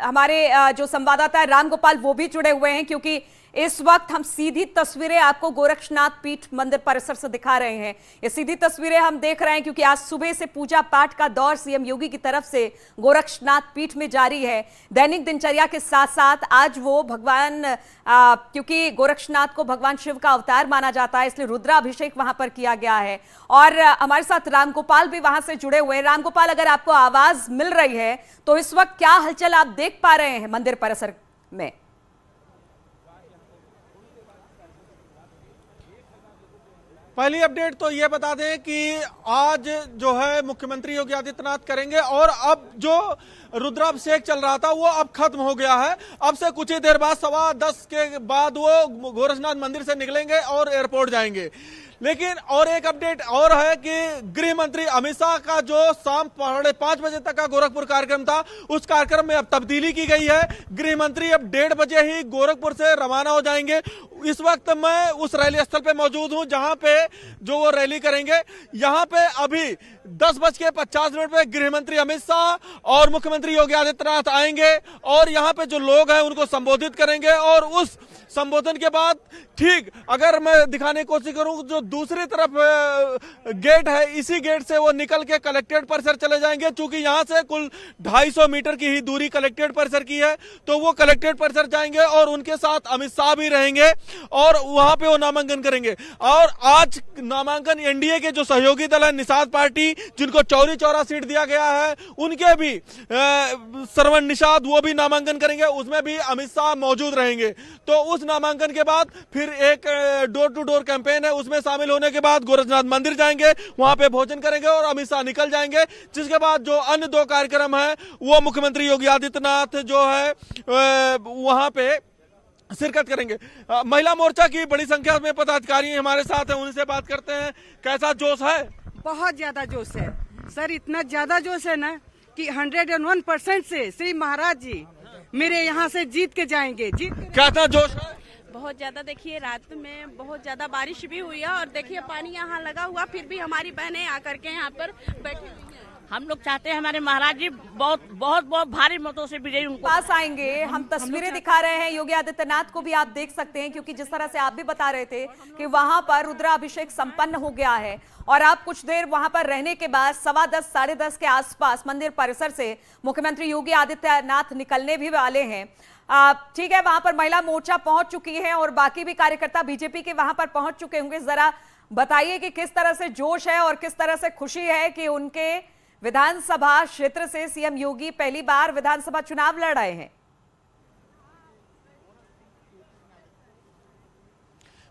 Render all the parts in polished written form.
हमारे जो संवाददाता है रामगोपाल वो भी जुड़े हुए हैं, क्योंकि इस वक्त हम सीधी तस्वीरें आपको गोरक्षनाथ पीठ मंदिर परिसर से दिखा रहे हैं। ये सीधी तस्वीरें हम देख रहे हैं क्योंकि आज सुबह से पूजा पाठ का दौर सीएम योगी की तरफ से गोरक्षनाथ पीठ में जारी है। दैनिक दिनचर्या के साथ साथ आज वो भगवान क्योंकि गोरक्षनाथ को भगवान शिव का अवतार माना जाता है, इसलिए रुद्राभिषेक वहां पर किया गया है। और हमारे साथ रामगोपाल भी वहां से जुड़े हुए हैं। रामगोपाल, अगर आपको आवाज मिल रही है तो इस वक्त क्या हलचल आप देख पा रहे हैं मंदिर परिसर में? पहली अपडेट तो ये बता दें कि आज जो है मुख्यमंत्री योगी आदित्यनाथ करेंगे और अब जो रुद्राभिषेक चल रहा था वो अब खत्म हो गया है। अब से कुछ ही देर बाद 10:15 के बाद वो गोरक्षनाथ मंदिर से निकलेंगे और एयरपोर्ट जाएंगे। लेकिन और एक अपडेट और है कि गृह मंत्री अमित शाह का जो शाम 5:30 बजे तक का गोरखपुर कार्यक्रम था, उस कार्यक्रम में अब तब्दीली की गई है। गृह मंत्री अब 1:30 बजे ही गोरखपुर से रवाना हो जाएंगे। इस वक्त मैं उस रैली स्थल पे मौजूद हूं जहां पे जो वो रैली करेंगे। यहां पे अभी 10:50 पे गृह मंत्री अमित शाह और मुख्यमंत्री योगी आदित्यनाथ आएंगे और यहां पे जो लोग हैं उनको संबोधित करेंगे। और उस संबोधन के बाद ठीक अगर मैं दिखाने की कोशिश करूं, जो दूसरी तरफ गेट है, इसी गेट से वो निकल के कलेक्ट्रेट परिसर चले जाएंगे। चूंकि यहां से कुल 250 मीटर की ही दूरी कलेक्ट्रेट परिसर की है, तो वो कलेक्ट्रेट परिसर जाएंगे और उनके साथ अमित शाह भी रहेंगे और वहां पे वो नामांकन करेंगे। और आज नामांकन एनडीए के जो सहयोगी दल है निषाद पार्टी, जिनको चौरी चौरा सीट दिया गया है, उनके भी श्रवण निषाद वो भी नामांकन करेंगे, उसमें भी अमित शाह मौजूद रहेंगे। तो उस नामांकन के बाद फिर एक डोर टू डोर कैंपेन है, उसमें शामिल होने के बाद गोरक्षनाथ मंदिर जाएंगे, वहां पे भोजन करेंगे और अमित शाह निकल जाएंगे। जिसके बाद जो अन्य 2 कार्यक्रम है वो मुख्यमंत्री योगी आदित्यनाथ जो है वहां पे शिरकत करेंगे। महिला मोर्चा की बड़ी संख्या में पदाधिकारी हमारे साथ हैं, उनसे बात करते हैं। कैसा जोश है? बहुत ज्यादा जोश है सर, इतना ज्यादा जोश है ना कि 101% से श्री महाराज जी मेरे यहाँ से जीत के जाएंगे। क्या जोश है? बहुत ज्यादा। देखिए रात में बहुत ज्यादा बारिश भी हुई है और देखिए पानी यहाँ लगा हुआ, फिर भी हमारी बहनें आकर के यहाँ पर बैठी हुई हैं। हम लोग चाहते हैं हमारे महाराज जी बहुत बहुत बहुत भारी मतों से विजयी उनको पास आएंगे। हम तस्वीरें दिखा रहे हैं योगी आदित्यनाथ को भी आप देख सकते हैं, क्योंकि जिस तरह से आप भी बता रहे थे कि वहां पर रुद्राभिषेक संपन्न हो गया है और आप कुछ देर वहां पर रहने के बाद 10:15 साढ़े 10 के आसपास मंदिर परिसर से मुख्यमंत्री योगी आदित्यनाथ निकलने भी वाले हैं। ठीक है, वहां पर महिला मोर्चा पहुंच चुकी है और बाकी भी कार्यकर्ता बीजेपी के वहां पर पहुंच चुके होंगे। जरा बताइए कि किस तरह से जोश है और किस तरह से खुशी है कि उनके विधानसभा क्षेत्र से सीएम योगी पहली बार विधानसभा चुनाव लड़ रहे हैं।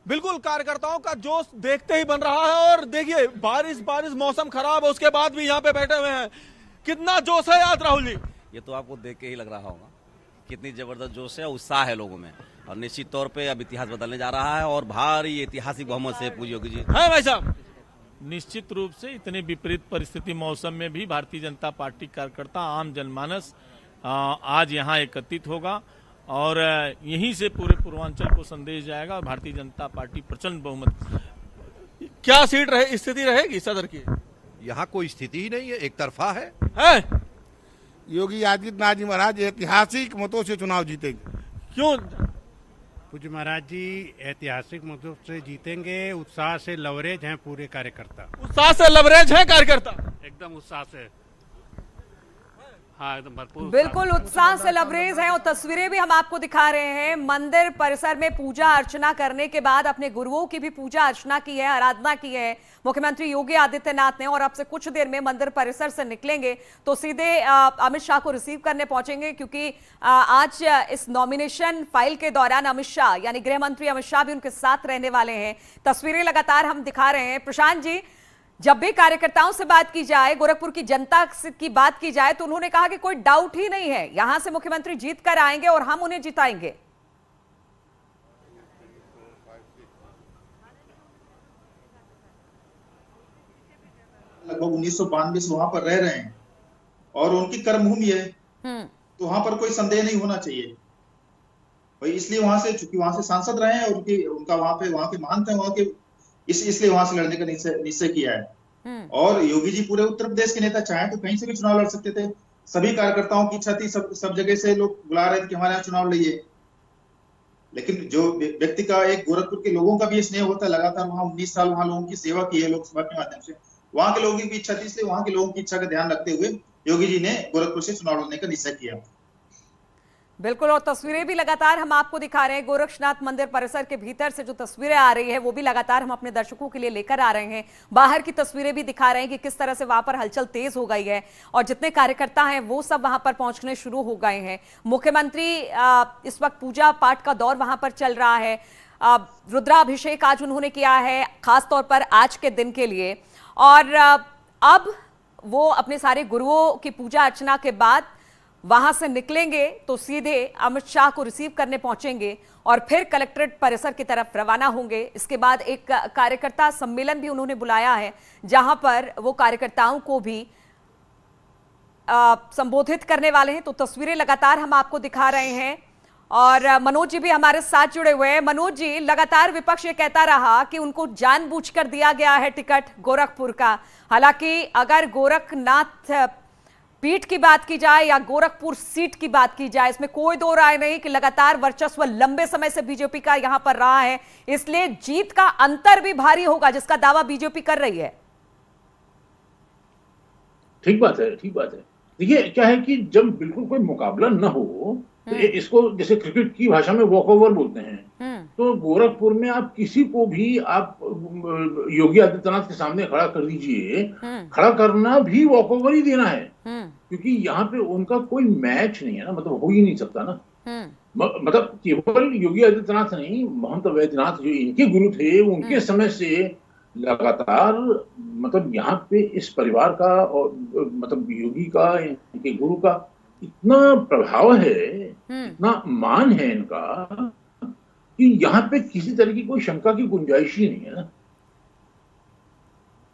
बिल्कुल, कार्यकर्ताओं का जोश देखते ही बन रहा है। और देखिए बारिश मौसम खराब है, उसके बाद भी यहाँ पे बैठे हुए हैं। कितना जोश है आज राहुल जी? ये तो आपको देख के ही लग रहा होगा कितनी जबरदस्त जोश है, उत्साह है लोगों में। और निश्चित तौर पे अब इतिहास बदलने जा रहा है और भारी ऐतिहासिक बहुमत से पूज्य योगी जी है भाई साहब। निश्चित रूप से इतने विपरीत परिस्थिति मौसम में भी भारतीय जनता पार्टी कार्यकर्ता, आम जनमानस आज यहाँ एकत्रित होगा और यहीं से पूरे पूर्वांचल को संदेश जाएगा। भारतीय जनता पार्टी प्रचंड बहुमत। क्या स्थिति रहेगी सदर की? यहाँ कोई स्थिति ही नहीं है, एक तरफा है। योगी आदित्यनाथ जी महाराज ऐतिहासिक मतों से चुनाव जीतेंगे। क्यों? पूज्य महाराज जी ऐतिहासिक मतों से जीतेंगे। उत्साह से लवरेज हैं पूरे कार्यकर्ता। उत्साह से लवरेज है कार्यकर्ता? एकदम उत्साह से, हाँ एकदम भरपूर। बिल्कुल उत्साह से लवरेज है और तस्वीरें भी हम आपको दिखा रहे हैं। मंदिर परिसर में पूजा अर्चना करने के बाद अपने गुरुओं की भी पूजा अर्चना की है, आराधना की है मुख्यमंत्री योगी आदित्यनाथ ने। और अब से कुछ देर में मंदिर परिसर से निकलेंगे तो सीधे अमित शाह को रिसीव करने पहुंचेंगे, क्योंकि आज इस नॉमिनेशन फाइल के दौरान अमित शाह यानी गृह मंत्री अमित शाह भी उनके साथ रहने वाले हैं। तस्वीरें लगातार हम दिखा रहे हैं। प्रशांत जी, जब भी कार्यकर्ताओं से बात की जाए, गोरखपुर की जनता की बात की जाए, तो उन्होंने कहा कि कोई डाउट ही नहीं है, यहां से मुख्यमंत्री जीत कर आएंगे और हम उन्हें जिताएंगे। लगभग 1992 से वहां पर रह रहे हैं और उनकी कर्मभूमि है, तो वहां पर कोई संदेह नहीं होना चाहिए भाई। इसलिए वहां से, चूंकि वहां से सांसद रहे हैं, उनका वहां के महंत है वहां के, इसलिए वहां से लड़ने का निश्चय किया है। और योगी जी पूरे उत्तर प्रदेश के नेता, चाहे तो कहीं से भी चुनाव लड़ सकते थे। सभी कार्यकर्ताओं की इच्छा थी, सब जगह से लोग बुला रहे थे कि हमारे यहाँ चुनाव लड़िए। लेकिन जो व्यक्ति का, एक गोरखपुर के लोगों का भी स्नेह होता है, लगातार वहां 19 साल वहां लोगों की सेवा की है लोकसभा के माध्यम से, वहां के लोगों की भी इच्छा थी, इसलिए वहां के लोगों की इच्छा का ध्यान रखते हुए योगी जी ने गोरखपुर से चुनाव लड़ने का निश्चय किया। बिल्कुल, और तस्वीरें भी लगातार हम आपको दिखा रहे हैं। गोरक्षनाथ मंदिर परिसर के भीतर से जो तस्वीरें आ रही है वो भी लगातार हम अपने दर्शकों के लिए लेकर आ रहे हैं। बाहर की तस्वीरें भी दिखा रहे हैं कि किस तरह से वहां पर हलचल तेज हो गई है और जितने कार्यकर्ता हैं वो सब वहां पर पहुंचने शुरू हो गए हैं। मुख्यमंत्री इस वक्त पूजा पाठ का दौर वहां पर चल रहा है। रुद्राभिषेक आज उन्होंने किया है, खासतौर पर आज के दिन के लिए, और अब वो अपने सारे गुरुओं की पूजा अर्चना के बाद वहां से निकलेंगे तो सीधे अमित शाह को रिसीव करने पहुंचेंगे और फिर कलेक्ट्रेट परिसर की तरफ रवाना होंगे। इसके बाद एक कार्यकर्ता सम्मेलन भी उन्होंने बुलाया है जहां पर वो कार्यकर्ताओं को भी संबोधित करने वाले हैं। तो तस्वीरें लगातार हम आपको दिखा रहे हैं और मनोज जी भी हमारे साथ जुड़े हुए हैं। मनोज जी, लगातार विपक्ष ये कहता रहा कि उनको जानबूझकर दिया गया है टिकट गोरखपुर का। हालांकि अगर गोरखनाथ पीठ की बात की जाए या गोरखपुर सीट की बात की जाए, इसमें कोई दो राय नहीं कि लगातार वर्चस्व लंबे समय से बीजेपी का यहां पर रहा है, इसलिए जीत का अंतर भी भारी होगा जिसका दावा बीजेपी कर रही है। ठीक बात है, ठीक बात है। देखिए क्या है कि जब बिल्कुल कोई मुकाबला न हो तो इसको जैसे क्रिकेट की भाषा में वॉक ओवर बोलते हैं, तो गोरखपुर में आप किसी को भी आप योगी आदित्यनाथ के सामने खड़ा कर दीजिए, खड़ा करना भी वॉक ओवर ही देना है, क्योंकि यहाँ पे उनका कोई मैच नहीं है ना, मतलब हो ही नहीं सकता ना। मतलब केवल योगी आदित्यनाथ नहीं, महंत वैद्यनाथ जो इनके गुरु थे, उनके समय से लगातार मतलब यहाँ पे इस परिवार का और मतलब योगी का, इनके गुरु का इतना प्रभाव है, इतना मान है इनका कि यहाँ पे किसी तरह की कोई शंका की गुंजाइश ही नहीं है ना।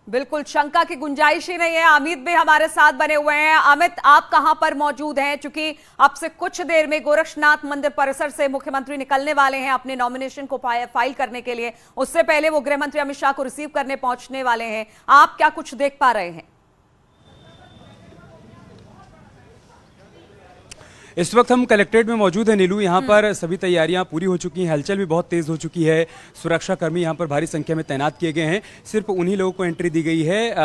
बिल्कुल, शंका की गुंजाइश ही नहीं है। अमित भी हमारे साथ बने हुए हैं। अमित, आप कहां पर मौजूद हैं? क्योंकि अब से कुछ देर में गोरक्षनाथ मंदिर परिसर से मुख्यमंत्री निकलने वाले हैं अपने नॉमिनेशन को फाइल करने के लिए। उससे पहले वो गृह मंत्री अमित शाह को रिसीव करने पहुंचने वाले हैं। आप क्या कुछ देख पा रहे हैं? इस वक्त हम कलेक्ट्रेट में मौजूद हैं नीलू। यहाँ पर सभी तैयारियां पूरी हो चुकी हैं, हलचल भी बहुत तेज हो चुकी है। सुरक्षा कर्मी यहाँ पर भारी संख्या में तैनात किए गए हैं। सिर्फ उन्हीं लोगों को एंट्री दी गई है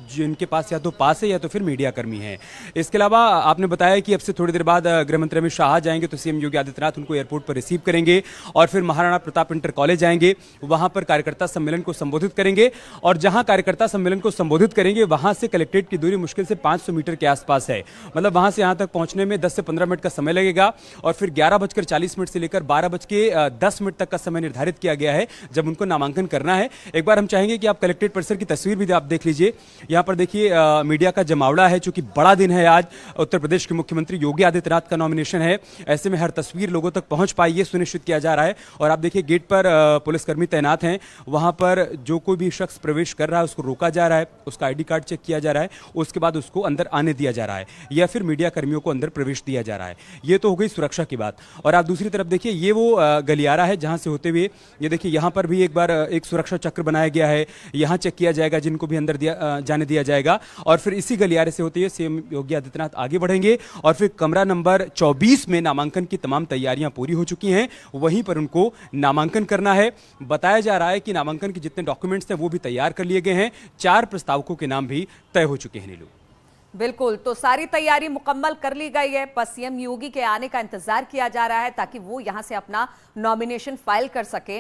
जिनके पास या तो पास है या तो फिर मीडिया कर्मी है। इसके अलावा आपने बताया कि अब से थोड़ी देर बाद गृह मंत्री अमित शाह जाएंगे तो सीएम योगी आदित्यनाथ उनको एयरपोर्ट पर रिसीव करेंगे और फिर महाराणा प्रताप इंटर कॉलेज जाएंगे, वहां पर कार्यकर्ता सम्मेलन को संबोधित करेंगे और जहां कार्यकर्ता सम्मेलन को संबोधित करेंगे वहां से कलेक्ट्रेट की दूरी मुश्किल से 500 मीटर के आसपास है। मतलब वहां से यहां तक पहुंचने में 10 से 15 मिनट का समय लगेगा और फिर 11:40 से लेकर 12:10 तक का समय निर्धारित किया गया है जब उनको नामांकन करना है। एक बार हम चाहेंगे कि आप कलेक्ट्रेट परिसर की तस्वीर भी आप देख लीजिए। यहां पर देखिए मीडिया का जमावड़ा है, चूंकि बड़ा दिन है आज, उत्तर प्रदेश के मुख्यमंत्री योगी आदित्यनाथ का नॉमिनेशन है। ऐसे में हर तस्वीर लोगों तक पहुंच पाए ये सुनिश्चित किया जा रहा है। और आप देखिए गेट पर पुलिसकर्मी तैनात हैं, वहां पर जो कोई भी शख्स प्रवेश कर रहा है उसको रोका जा रहा है, उसका आईडी कार्ड चेक किया जा रहा है, उसके बाद उसको अंदर आने दिया जा रहा है या फिर मीडिया कर्मियों को अंदर प्रवेश दिया जा रहा है। ये तो हो गई सुरक्षा की बात। और आप दूसरी तरफ देखिए ये वो गलियारा है जहां से होते हुए ये देखिए यहां पर भी एक बार एक सुरक्षा चक्र बनाया गया है, यहां चेक किया जाएगा जिनको भी अंदर जाने दिया जाएगा और फिर इसी गलियारे से होते हुए सीएम योगी आदित्यनाथ आगे बढ़ेंगे और फिर कमरा नंबर 24 में नामांकन की तमाम तैयारियां पूरी हो चुकी हैं, वहीं पर उनको नामांकन करना है। बताया जा रहा है कि नामांकन के जितने डॉक्यूमेंट्स हैं वो भी तैयार कर लिए गए हैं, 4 प्रस्तावकों के नाम भी तय हो चुके हैं। नीलू, बिल्कुल, तो सारी तैयारी मुकम्मल कर ली गई है, बस सीएम योगी के आने का इंतजार किया जा रहा है ताकि वो यहां से अपना नॉमिनेशन फाइल कर सके।